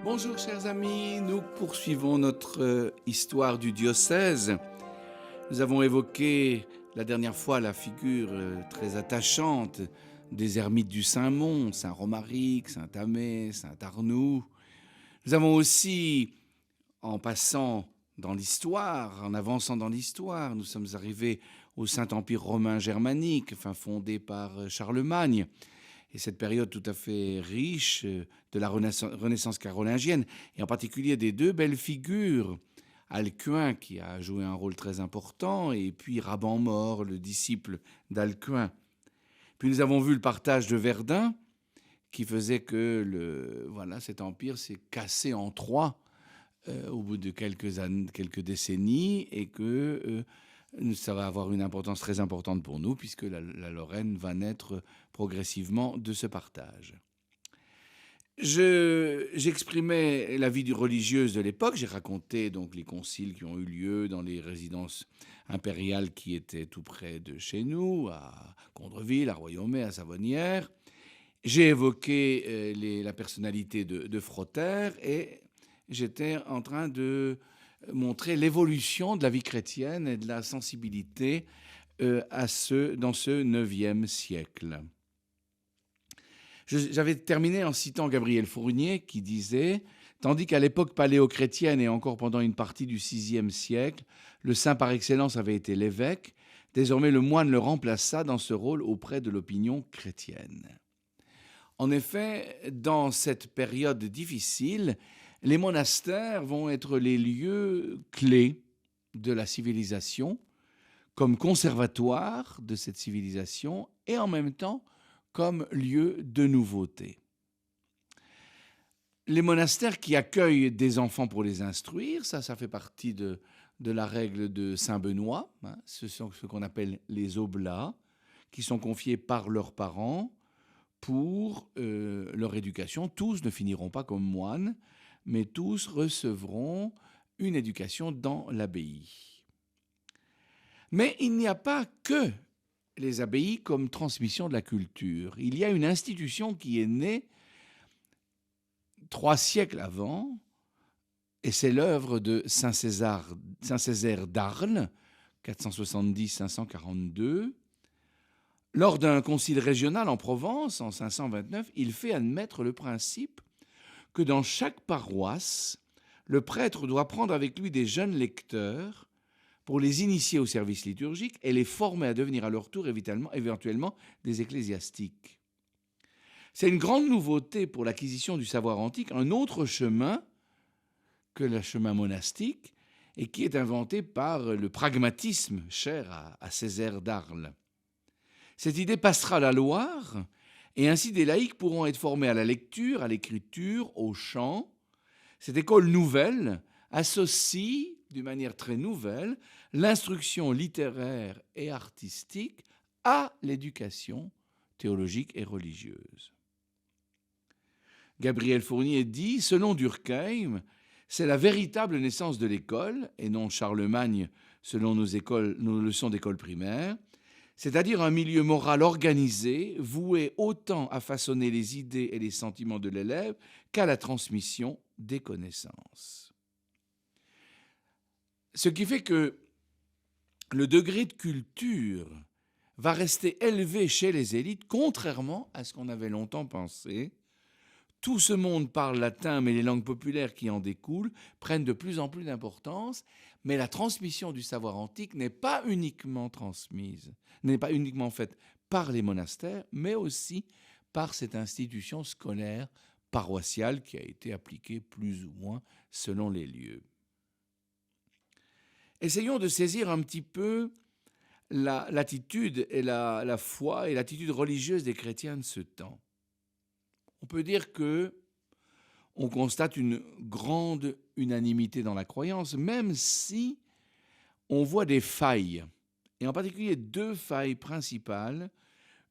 Bonjour chers amis, nous poursuivons notre histoire du diocèse. Nous avons évoqué la dernière fois la figure très attachante des ermites du Saint-Mont, Saint-Romaric, Saint-Amé, Saint-Arnoux. Nous avons aussi, en passant dans l'histoire, en avançant dans l'histoire, nous sommes arrivés au Saint-Empire romain germanique, fondé par Charlemagne. Et cette période tout à fait riche de la Renaissance carolingienne, et en particulier des deux belles figures, Alcuin qui a joué un rôle très important, et puis Raban-Maure, le disciple d'Alcuin. Puis nous avons vu le partage de Verdun, qui faisait que cet empire s'est cassé en trois au bout de quelques décennies, et que ça va avoir une importance très importante pour nous, puisque la Lorraine va naître progressivement de ce partage. J'exprimais la vie religieuse de l'époque. J'ai raconté donc les conciles qui ont eu lieu dans les résidences impériales qui étaient tout près de chez nous, à Condreville, à Royaumé, à Savonnières. J'ai évoqué la personnalité de Frotter, et j'étais en train de montrer l'évolution de la vie chrétienne et de la sensibilité dans ce IXe siècle. J'avais terminé en citant Gabriel Fournier qui disait « Tandis qu'à l'époque paléochrétienne et encore pendant une partie du VIe siècle, le saint par excellence avait été l'évêque, désormais le moine le remplaça dans ce rôle auprès de l'opinion chrétienne. » En effet, dans cette période difficile, les monastères vont être les lieux clés de la civilisation, comme conservatoire de cette civilisation et en même temps comme lieu de nouveauté. Les monastères qui accueillent des enfants pour les instruire, ça fait partie de la règle de Saint-Benoît. Ce sont ce qu'on appelle les oblats, qui sont confiés par leurs parents pour leur éducation. Tous ne finiront pas comme moines, mais tous recevront une éducation dans l'abbaye. Mais il n'y a pas que les abbayes comme transmission de la culture. Il y a une institution qui est née 3 siècles avant, et c'est l'œuvre de Saint Césaire d'Arles, 470-542. Lors d'un concile régional en Provence, en 529, il fait admettre le principe que dans chaque paroisse, le prêtre doit prendre avec lui des jeunes lecteurs pour les initier au service liturgique et les former à devenir à leur tour éventuellement des ecclésiastiques. C'est une grande nouveauté pour l'acquisition du savoir antique, un autre chemin que le chemin monastique, et qui est inventé par le pragmatisme cher à Césaire d'Arles. Cette idée passera à la Loire, et ainsi des laïcs pourront être formés à la lecture, à l'écriture, au chant. Cette école nouvelle associe, d'une manière très nouvelle, l'instruction littéraire et artistique à l'éducation théologique et religieuse. Gabriel Fournier dit, selon Durkheim, c'est la véritable naissance de l'école, et non Charlemagne selon nos leçons d'école primaire, c'est-à-dire un milieu moral organisé, voué autant à façonner les idées et les sentiments de l'élève qu'à la transmission des connaissances. Ce qui fait que le degré de culture va rester élevé chez les élites, contrairement à ce qu'on avait longtemps pensé. Tout ce monde parle latin, mais les langues populaires qui en découlent prennent de plus en plus d'importance, mais la transmission du savoir antique n'est pas uniquement faite par les monastères, mais aussi par cette institution scolaire paroissiale qui a été appliquée plus ou moins selon les lieux. Essayons de saisir un petit peu l'attitude et la foi et l'attitude religieuse des chrétiens de ce temps. On peut dire qu'on constate une grande unanimité dans la croyance, même si on voit des failles, et en particulier 2 failles principales.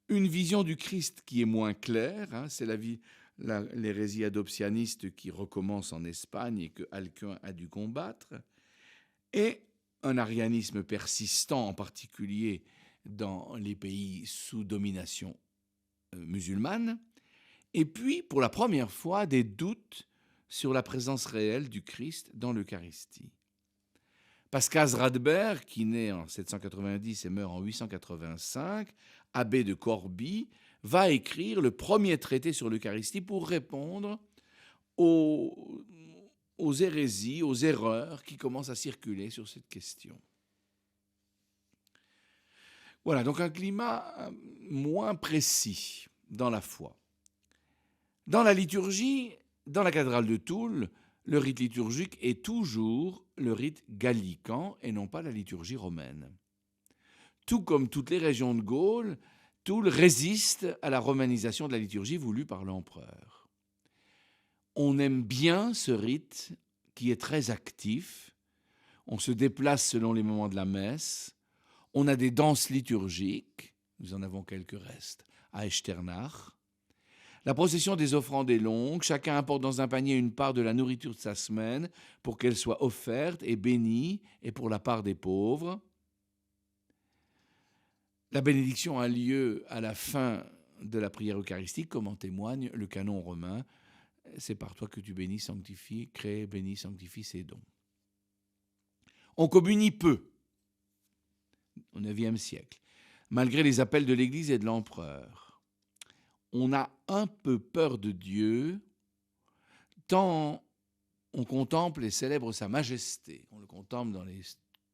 Une vision du Christ qui est moins claire, c'est l'hérésie adoptianiste qui recommence en Espagne et que Alcuin a dû combattre, et un arianisme persistant, en particulier dans les pays sous domination musulmane. Et puis, pour la première fois, des doutes sur la présence réelle du Christ dans l'Eucharistie. Pascal Radbert, qui naît en 790 et meurt en 885, abbé de Corbie, va écrire le premier traité sur l'Eucharistie pour répondre aux hérésies, aux erreurs qui commencent à circuler sur cette question. Voilà, donc un climat moins précis dans la foi. Dans la liturgie, dans la cathédrale de Toul, le rite liturgique est toujours le rite gallican et non pas la liturgie romaine. Tout comme toutes les régions de Gaule, Toul résiste à la romanisation de la liturgie voulue par l'empereur. On aime bien ce rite qui est très actif. On se déplace selon les moments de la messe. On a des danses liturgiques. Nous en avons quelques restes à Echternach. La procession des offrandes est longue. Chacun apporte dans un panier une part de la nourriture de sa semaine pour qu'elle soit offerte et bénie, et pour la part des pauvres. La bénédiction a lieu à la fin de la prière eucharistique, comme en témoigne le canon romain. C'est par toi que tu bénis, sanctifies, crées, bénis, sanctifies ces dons. On communie peu au IXe siècle, malgré les appels de l'Église et de l'empereur. On a un peu peur de Dieu, tant on contemple et célèbre sa majesté. On le contemple dans les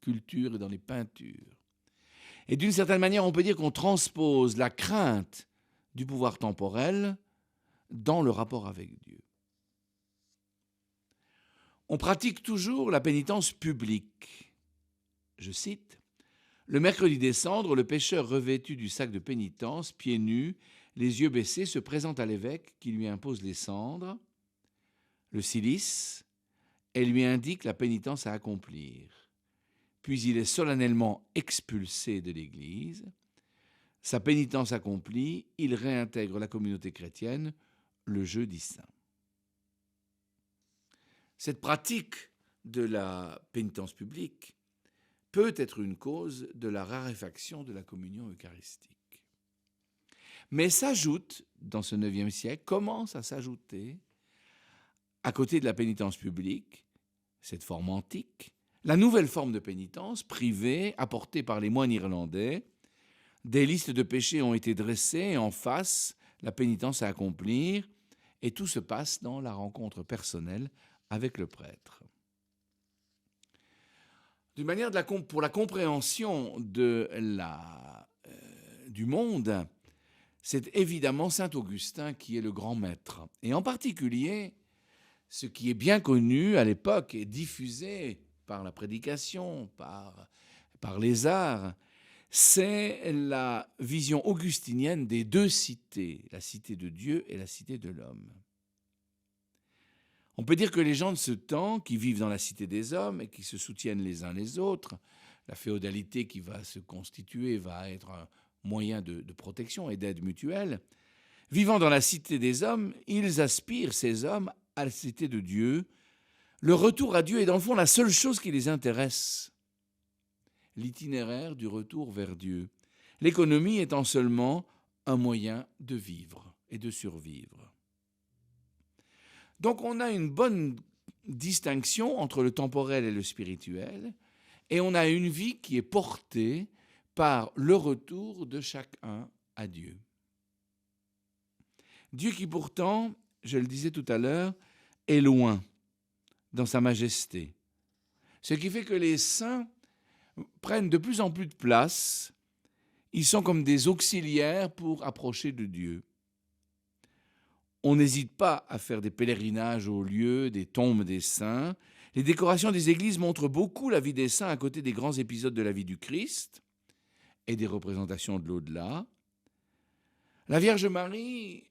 sculptures et dans les peintures. Et d'une certaine manière, on peut dire qu'on transpose la crainte du pouvoir temporel dans le rapport avec Dieu. On pratique toujours la pénitence publique. Je cite, « Le mercredi des cendres, le pécheur revêtu du sac de pénitence, pieds nus, les yeux baissés, se présente à l'évêque qui lui impose les cendres, le cilice, et lui indique la pénitence à accomplir. Puis il est solennellement expulsé de l'Église. Sa pénitence accomplie, il réintègre la communauté chrétienne le jeudi saint. » Cette pratique de la pénitence publique peut être une cause de la raréfaction de la communion eucharistique. Mais s'ajoute, dans ce IXe siècle, commence à s'ajouter, à côté de la pénitence publique, cette forme antique, la nouvelle forme de pénitence privée apportée par les moines irlandais. Des listes de péchés ont été dressées et en face, la pénitence à accomplir, et tout se passe dans la rencontre personnelle avec le prêtre. D'une manière pour la compréhension du monde, c'est évidemment saint Augustin qui est le grand maître. Et en particulier, ce qui est bien connu à l'époque et diffusé par la prédication, par les arts, c'est la vision augustinienne des deux cités, la cité de Dieu et la cité de l'homme. On peut dire que les gens de ce temps, qui vivent dans la cité des hommes et qui se soutiennent les uns les autres, la féodalité qui va se constituer va être un moyen de protection et d'aide mutuelle. Vivant dans la cité des hommes, ils aspirent, ces hommes, à la cité de Dieu. Le retour à Dieu est dans le fond la seule chose qui les intéresse. L'itinéraire du retour vers Dieu. L'économie étant seulement un moyen de vivre et de survivre. Donc on a une bonne distinction entre le temporel et le spirituel, et on a une vie qui est portée par le retour de chacun à Dieu. Dieu qui pourtant, je le disais tout à l'heure, est loin dans sa majesté. Ce qui fait que les saints prennent de plus en plus de place. Ils sont comme des auxiliaires pour approcher de Dieu. On n'hésite pas à faire des pèlerinages aux lieux, des tombes des saints. Les décorations des églises montrent beaucoup la vie des saints à côté des grands épisodes de la vie du Christ et des représentations de l'au-delà. La Vierge Marie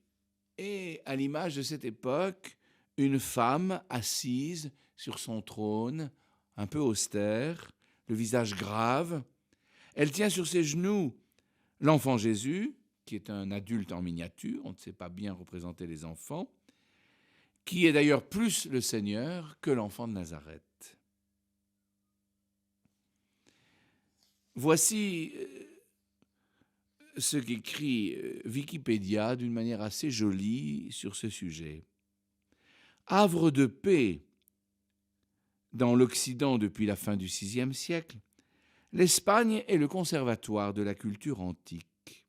est, à l'image de cette époque, une femme assise sur son trône, un peu austère, le visage grave. Elle tient sur ses genoux l'enfant Jésus, qui est un adulte en miniature, on ne sait pas bien représenter les enfants, qui est d'ailleurs plus le Seigneur que l'enfant de Nazareth. Voici ce qu'écrit Wikipédia d'une manière assez jolie sur ce sujet. Havre de paix dans l'Occident depuis la fin du VIe siècle, l'Espagne est le conservatoire de la culture antique.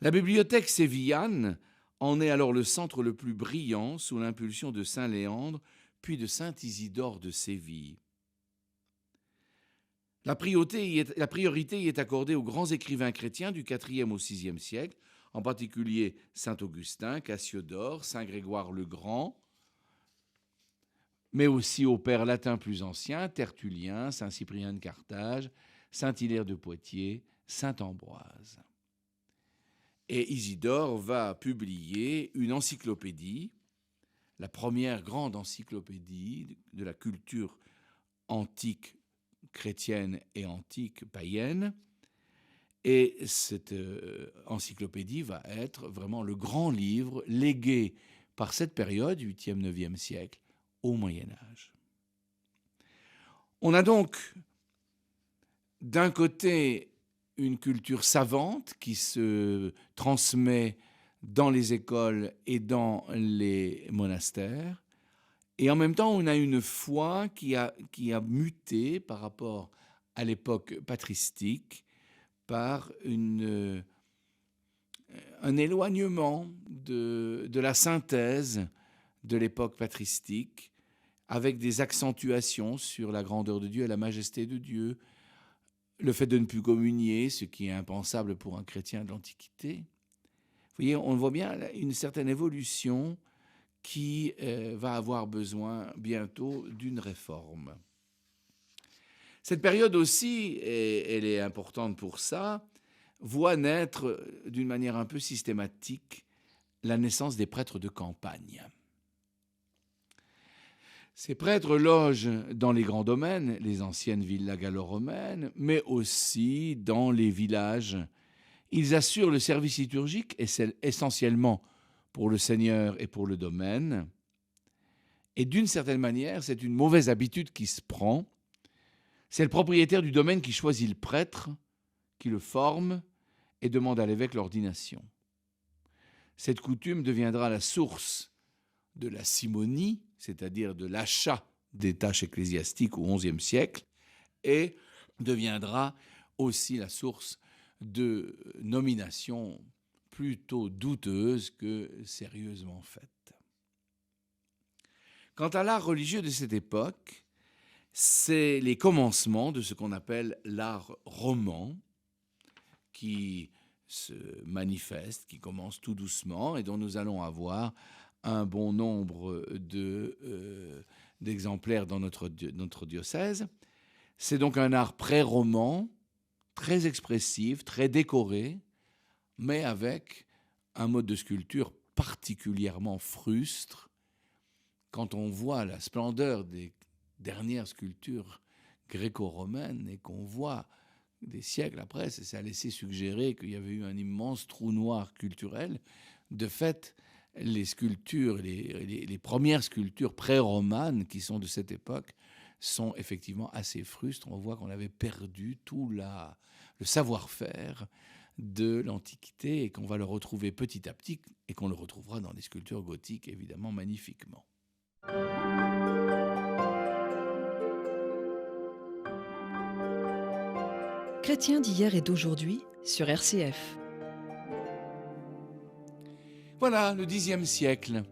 La bibliothèque sévillane en est alors le centre le plus brillant sous l'impulsion de saint Léandre, puis de saint Isidore de Séville. La priorité y est accordée aux grands écrivains chrétiens du IVe au VIe siècle, en particulier saint Augustin, Cassiodore, saint Grégoire le Grand, mais aussi aux pères latins plus anciens, Tertullien, saint Cyprien de Carthage, saint Hilaire de Poitiers, saint Ambroise. Et Isidore va publier une encyclopédie, la première grande encyclopédie de la culture antique chrétienne et antique païenne. Et cette encyclopédie va être vraiment le grand livre légué par cette période, 8e, 9e siècle, au Moyen-Âge. On a donc d'un côté une culture savante qui se transmet dans les écoles et dans les monastères, et en même temps on a une foi qui a muté par rapport à l'époque patristique par un éloignement de la synthèse de l'époque patristique, avec des accentuations sur la grandeur de Dieu et la majesté de Dieu, le fait de ne plus communier, ce qui est impensable pour un chrétien de l'Antiquité. Vous voyez, on voit bien une certaine évolution qui va avoir besoin bientôt d'une réforme. Cette période aussi, et elle est importante pour ça, voit naître d'une manière un peu systématique la naissance des prêtres de campagne. Ces prêtres logent dans les grands domaines, les anciennes villas gallo-romaines, mais aussi dans les villages. Ils assurent le service liturgique, et c'est essentiellement pour le Seigneur et pour le domaine. Et d'une certaine manière, c'est une mauvaise habitude qui se prend. C'est le propriétaire du domaine qui choisit le prêtre, qui le forme et demande à l'évêque l'ordination. Cette coutume deviendra la source de la simonie, c'est-à-dire de l'achat des tâches ecclésiastiques au XIe siècle, et deviendra aussi la source de nominations plutôt douteuses que sérieusement faites. Quant à l'art religieux de cette époque, c'est les commencements de ce qu'on appelle l'art roman, qui se manifeste, qui commence tout doucement et dont nous allons avoir un bon nombre d'exemplaires dans notre diocèse. C'est donc un art pré-roman, très expressif, très décoré, mais avec un mode de sculpture particulièrement frustre. Quand on voit la splendeur des dernières sculptures gréco-romaines et qu'on voit des siècles après, ça a laissé suggérer qu'il y avait eu un immense trou noir culturel. De fait, les sculptures, les premières sculptures pré-romanes qui sont de cette époque sont effectivement assez frustres. On voit qu'on avait perdu tout le savoir-faire de l'Antiquité et qu'on va le retrouver petit à petit et qu'on le retrouvera dans les sculptures gothiques, évidemment, magnifiquement. Chrétiens d'hier et d'aujourd'hui sur RCF. Voilà, le Xe siècle.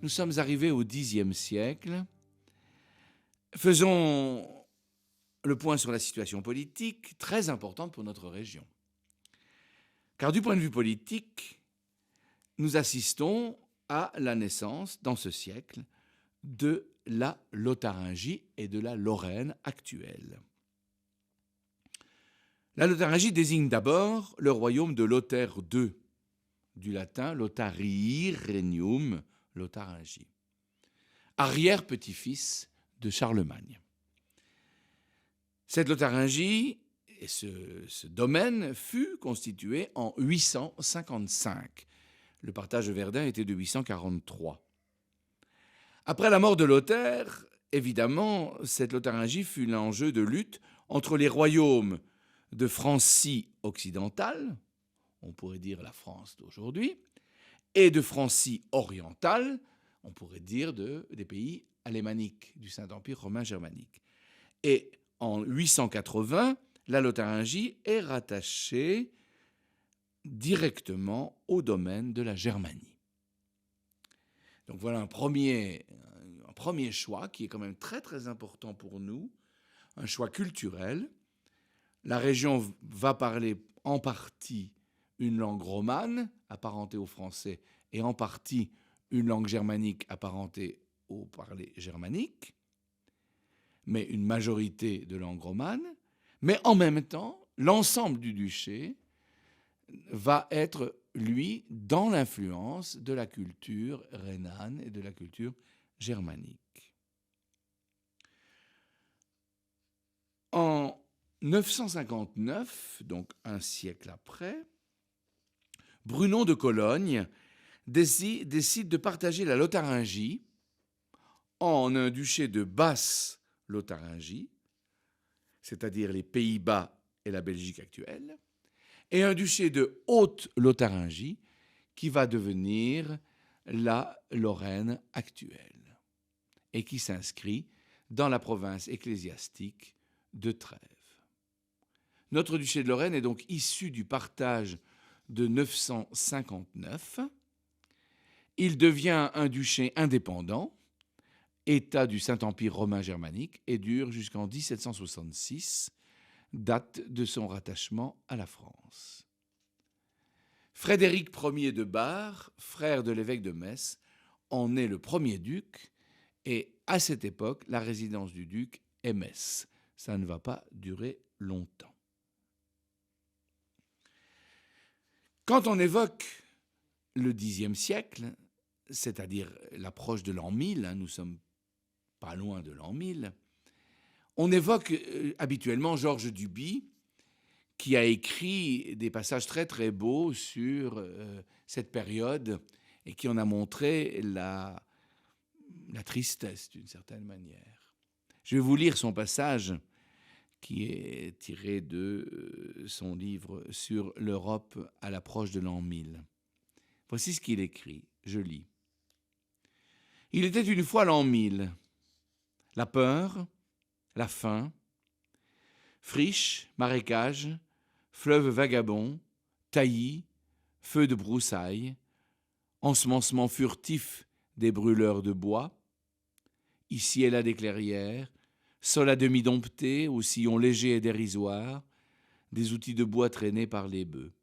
Nous sommes arrivés au Xe siècle. Faisons le point sur la situation politique, très importante pour notre région. Car du point de vue politique, nous assistons à la naissance, dans ce siècle, de la Lotharingie et de la Lorraine actuelle. La Lotharingie désigne d'abord le royaume de Lothaire II, du latin Lotharii regnum, Lotharingie, arrière-petit-fils de Charlemagne. Cette Lotharingie et ce domaine fut constitué en 855. Le partage de Verdun était de 843. Après la mort de Lothaire, évidemment, cette Lotharingie fut l'enjeu de lutte entre les royaumes de Francie occidentale, on pourrait dire la France d'aujourd'hui, et de Francie orientale, on pourrait dire des pays alémaniques, du Saint-Empire romain germanique. Et en 880, la Lotharingie est rattachée directement au domaine de la Germanie. Donc voilà un premier choix qui est quand même très très important pour nous, un choix culturel. La région va parler en partie une langue romane apparentée au français et en partie une langue germanique apparentée au parler germanique, mais une majorité de langue romane. Mais en même temps, l'ensemble du duché va être, lui, dans l'influence de la culture rhénane et de la culture germanique. En 959, donc un siècle après, Brunon de Cologne décide de partager la Lotharingie en un duché de Basse-Lotharingie, c'est-à-dire les Pays-Bas et la Belgique actuelle, et un duché de Haute-Lotharingie qui va devenir la Lorraine actuelle et qui s'inscrit dans la province ecclésiastique de Trèves. Notre duché de Lorraine est donc issu du partage de 959. Il devient un duché indépendant, État du Saint-Empire romain germanique, et dure jusqu'en 1766, date de son rattachement à la France. Frédéric Ier de Bar, frère de l'évêque de Metz, en est le premier duc, et à cette époque, la résidence du duc est Metz. Ça ne va pas durer longtemps. Quand on évoque le Xe siècle, c'est-à-dire l'approche de l'an 1000, nous sommes pas loin de l'an 1000, on évoque habituellement Georges Duby, qui a écrit des passages très très beaux sur cette période et qui en a montré la tristesse d'une certaine manière. Je vais vous lire son passage qui est tiré de son livre sur l'Europe à l'approche de l'an 1000. Voici ce qu'il écrit, je lis. « Il était une fois l'an 1000, la peur, la faim, friches, marécages, fleuves vagabonds, taillis, feux de broussailles, ensemencements furtifs des brûleurs de bois, ici et là des clairières, sol à demi dompté, aux sillons légers et dérisoires, des outils de bois traînés par les bœufs.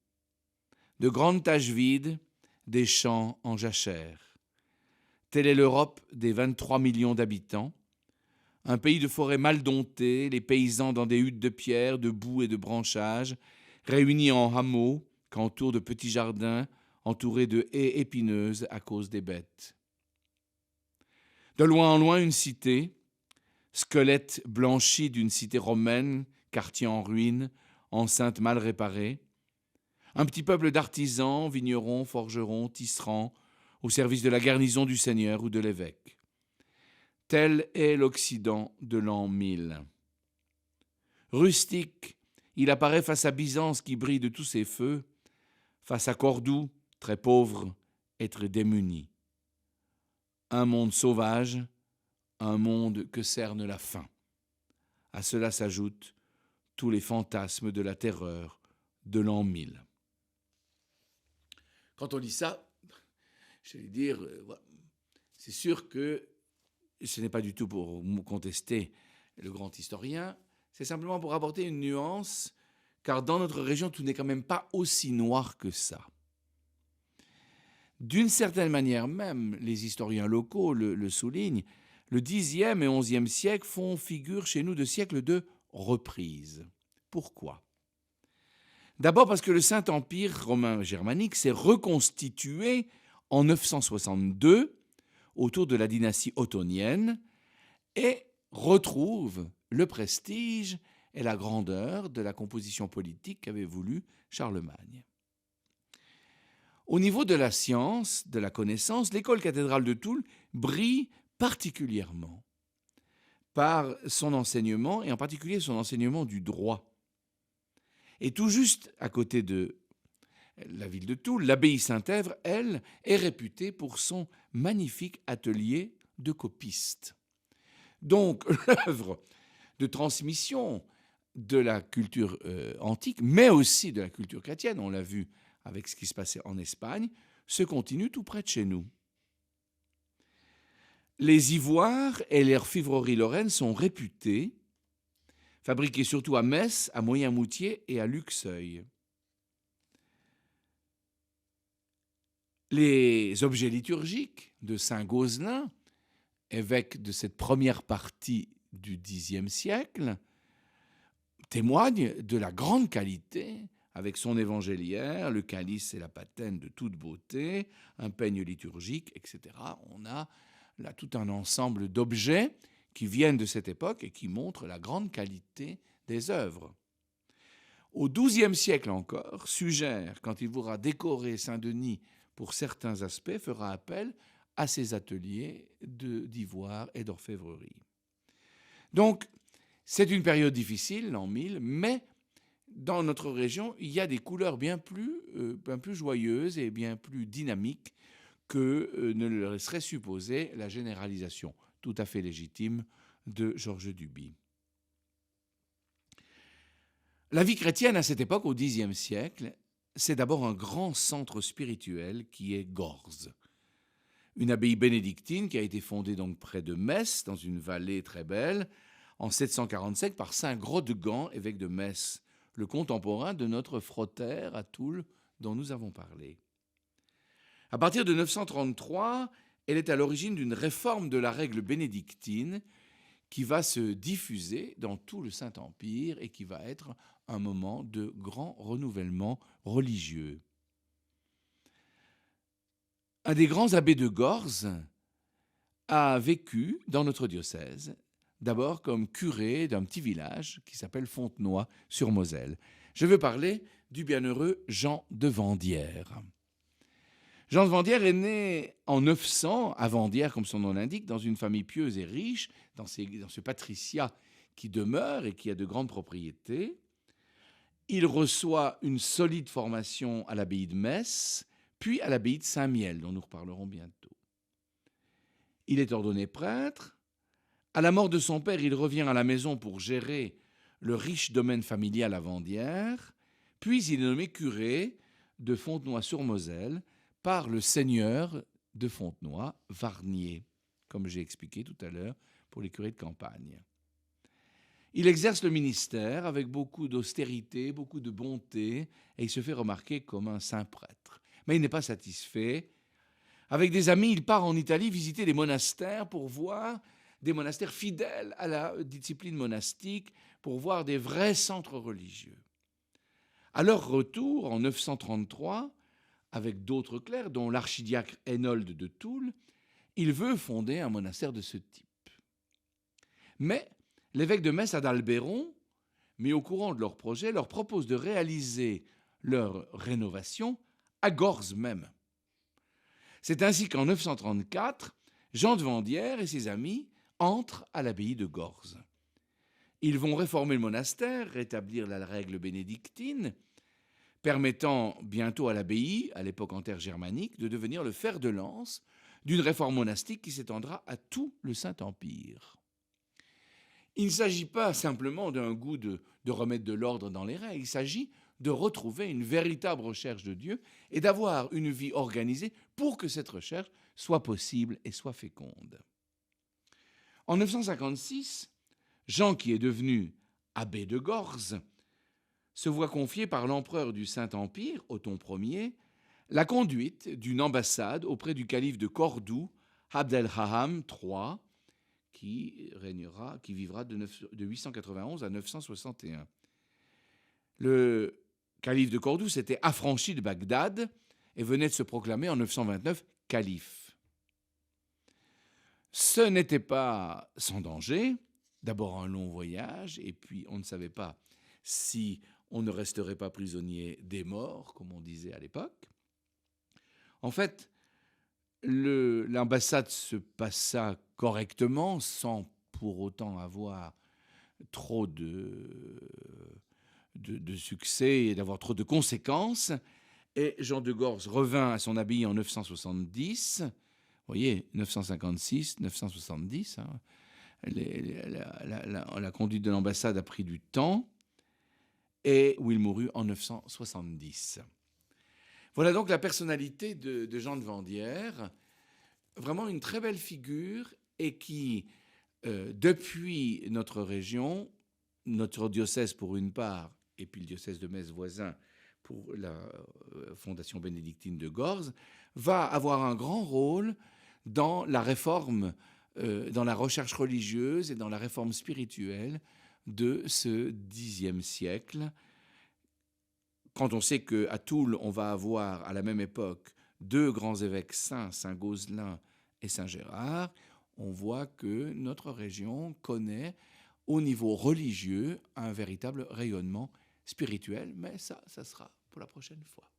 De grandes taches vides, des champs en jachère. Telle est l'Europe des 23 millions d'habitants, un pays de forêts mal domptées, les paysans dans des huttes de pierre, de boue et de branchages, réunis en hameaux, qu'entourent de petits jardins, entourés de haies épineuses à cause des bêtes. De loin en loin, une cité, squelette blanchi d'une cité romaine, quartier en ruine, enceinte mal réparée, un petit peuple d'artisans, vignerons, forgerons, tisserands, au service de la garnison du seigneur ou de l'évêque. Tel est l'Occident de l'an 1000. Rustique, il apparaît face à Byzance qui brille de tous ses feux, face à Cordoue, très pauvre et très démuni. Un monde sauvage, un monde que cerne la faim. À cela s'ajoutent tous les fantasmes de la terreur de l'an 1000. Quand on lit ça, je vais dire, c'est sûr que ce n'est pas du tout pour contester le grand historien, c'est simplement pour apporter une nuance, car dans notre région, tout n'est quand même pas aussi noir que ça. D'une certaine manière même, les historiens locaux le soulignent, le Xe et XIe siècle font figure chez nous de siècles de reprise. Pourquoi ? D'abord parce que le Saint-Empire romain germanique s'est reconstitué en 962 autour de la dynastie ottonienne et retrouve le prestige et la grandeur de la composition politique qu'avait voulu Charlemagne. Au niveau de la science, de la connaissance, l'école cathédrale de Toul brille particulièrement par son enseignement, et en particulier son enseignement du droit. Et tout juste à côté de la ville de Toul, l'abbaye Saint-Èvre, elle, est réputée pour son magnifique atelier de copiste. Donc, l'œuvre de transmission de la culture antique, mais aussi de la culture chrétienne, on l'a vu avec ce qui se passait en Espagne, se continue tout près de chez nous. Les ivoires et les orfivreries lorraines sont réputés, fabriqués surtout à Metz, à Moyenmoutier et à Luxeuil. Les objets liturgiques de saint Gauzelin, évêque de cette première partie du Xe siècle, témoignent de la grande qualité, avec son évangéliaire, le calice et la patène de toute beauté, un peigne liturgique, etc. On a là tout un ensemble d'objets qui viennent de cette époque et qui montrent la grande qualité des œuvres. Au XIIe siècle encore, Sugère, quand il voudra décorer Saint-Denis pour certains aspects, fera appel à ses ateliers d'ivoire et d'orfèvrerie. Donc, c'est une période difficile, l'an 1000, mais dans notre région, il y a des couleurs bien plus joyeuses et bien plus dynamiques que ne le laisserait supposer la généralisation tout à fait légitime de Georges Duby. La vie chrétienne à cette époque, au Xe siècle, c'est d'abord un grand centre spirituel qui est Gorze. Une abbaye bénédictine qui a été fondée donc près de Metz, dans une vallée très belle, en 745 par saint Grodegan, évêque de Metz, le contemporain de notre Frotter à Toul dont nous avons parlé. À partir de 933, elle est à l'origine d'une réforme de la règle bénédictine qui va se diffuser dans tout le Saint-Empire et qui va être un moment de grand renouvellement religieux. Un des grands abbés de Gorze a vécu dans notre diocèse, d'abord comme curé d'un petit village qui s'appelle Fontenoy-sur-Moselle. Je veux parler du bienheureux Jean de Vandières. Jean de Vandières est né en 900, à Vandières, comme son nom l'indique, dans une famille pieuse et riche, dans ce patriciat qui demeure et qui a de grandes propriétés. Il reçoit une solide formation à l'abbaye de Metz, puis à l'abbaye de Saint-Miel, dont nous reparlerons bientôt. Il est ordonné prêtre. À la mort de son père, il revient à la maison pour gérer le riche domaine familial à Vandières, puis il est nommé curé de Fontenoy-sur-Moselle par le seigneur de Fontenoy, Varnier, comme j'ai expliqué tout à l'heure pour les curés de campagne. Il exerce le ministère avec beaucoup d'austérité, beaucoup de bonté, et il se fait remarquer comme un saint prêtre. Mais il n'est pas satisfait. Avec des amis, il part en Italie visiter les monastères pour voir des monastères fidèles à la discipline monastique, pour voir des vrais centres religieux. À leur retour, en 933, avec d'autres clercs, dont l'archidiacre Hénold de Toul, il veut fonder un monastère de ce type. Mais l'évêque de Metz, Adalbéron, mis au courant de leur projet, leur propose de réaliser leur rénovation à Gorze même. C'est ainsi qu'en 934, Jean de Vandières et ses amis entrent à l'abbaye de Gorze. Ils vont réformer le monastère, rétablir la règle bénédictine, permettant bientôt à l'abbaye, à l'époque en terre germanique, de devenir le fer de lance d'une réforme monastique qui s'étendra à tout le Saint-Empire. Il ne s'agit pas simplement d'un goût de remettre de l'ordre dans les règles, il s'agit de retrouver une véritable recherche de Dieu et d'avoir une vie organisée pour que cette recherche soit possible et soit féconde. En 956, Jean, qui est devenu abbé de Gorze, se voit confier par l'empereur du Saint-Empire, Othon Ier, la conduite d'une ambassade auprès du calife de Cordoue, Abdelrahman III, qui vivra de 891 à 961. Le calife de Cordoue s'était affranchi de Bagdad et venait de se proclamer en 929 calife. Ce n'était pas sans danger. D'abord un long voyage, et puis on ne savait pas si on ne resterait pas prisonnier des morts, comme on disait à l'époque. En fait, l'ambassade se passa correctement, sans pour autant avoir trop de succès et d'avoir trop de conséquences. Et Jean de Gorze revint à son abbaye en 970. Vous voyez, 956, 970. Hein. La conduite de l'ambassade a pris du temps. Et où il mourut en 970. Voilà donc la personnalité de Jean de Vandières. Vraiment une très belle figure et qui, depuis notre région, notre diocèse pour une part, et puis le diocèse de Metz voisin pour la fondation bénédictine de Gorze, va avoir un grand rôle dans la réforme, dans la recherche religieuse et dans la réforme spirituelle de ce Xe siècle. Quand on sait qu'à Toul, on va avoir à la même époque 2 grands évêques saints, Saint Gauzelin et Saint Gérard, on voit que notre région connaît au niveau religieux un véritable rayonnement spirituel, mais ça sera pour la prochaine fois.